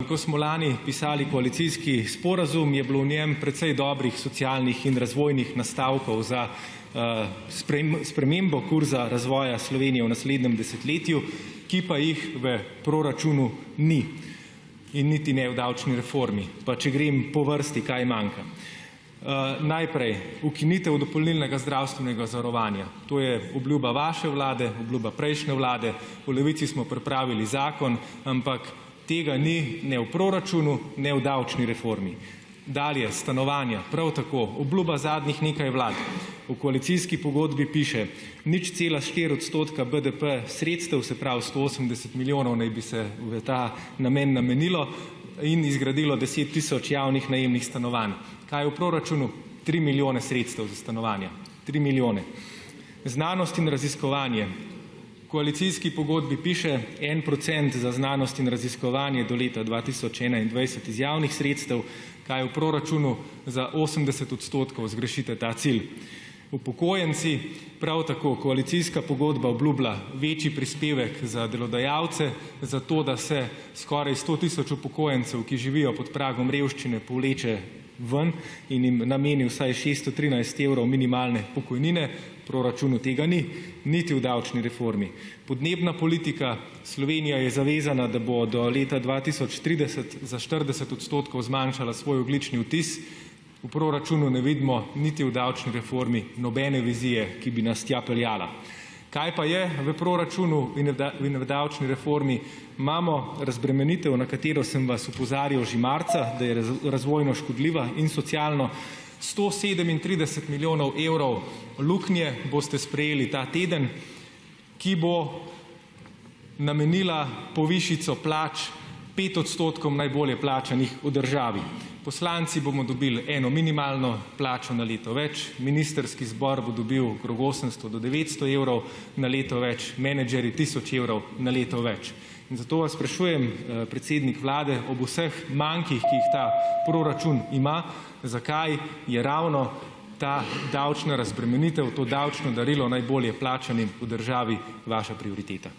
ko smo lani pisali koalicijski sporazum, je bilo v njem precej dobrih socialnih in razvojnih nastavkov za spremembo kurza razvoja Slovenije v naslednjem desetletju, ki pa jih v proračunu ni in niti ne v davčni reformi. Pa če grem po vrsti, kaj manjka. Najprej ukinitev dopolnilnega zdravstvenega zavarovanja. To je obljuba vaše vlade, obljuba prejšnje vlade. V Levici smo pripravili zakon, ampak tega ni ne v proračunu, ne v davčni reformi. Dalje, stanovanja, prav tako, obljuba zadnjih nekaj vlad. V koalicijski pogodbi piše, 0,4% BDP sredstev, se pravi 180 milijonov naj bi se v ta namen namenilo in izgradilo 10 tisoč javnih najemnih stanovanj. Kaj je v proračunu? 3 milijone sredstev za stanovanja. 3 milijone. Znanost in raziskovanje. V koalicijski pogodbi piše 1% za znanost in raziskovanje do leta 2021 iz javnih sredstev, kaj v proračunu za 80% zgrešite ta cilj. Upokojenci, prav tako koalicijska pogodba obljublja večji prispevek za delodajalce, zato da se skoraj 100 tisoč upokojencev, ki živijo pod pragom revščine, povleče ven in jim nameni vsaj 613 evrov minimalne pokojnine. V proračunu tega ni, niti v davčni reformi. Podnebna politika. Slovenija je zavezana, da bo do leta 2030 za 40% zmanjšala svoj ogljični odtis. V proračunu ne vidimo niti v davčni reformi nobene vizije, ki bi nas tja peljala. Kaj pa je v proračunu in v davčni reformi? Imamo razbremenitev, na katero sem vas opozarjal že marca, da je razvojno škodljiva in socialno. 137 milijonov evrov luknje boste sprejeli ta teden, ki bo namenila povišico plač 5% najbolje plačanih v državi. Poslanci bomo dobili eno minimalno plačo na leto več, ministrski zbor bo dobil okrog 800 do 900 evrov na leto več, menedžerji 1000 evrov na leto več. In zato vas sprašujem, predsednik vlade, ob vseh mankih, ki jih ta proračun ima, zakaj je ravno ta davčna razbremenitev, to davčno darilo najbolje plačanim v državi vaša prioriteta.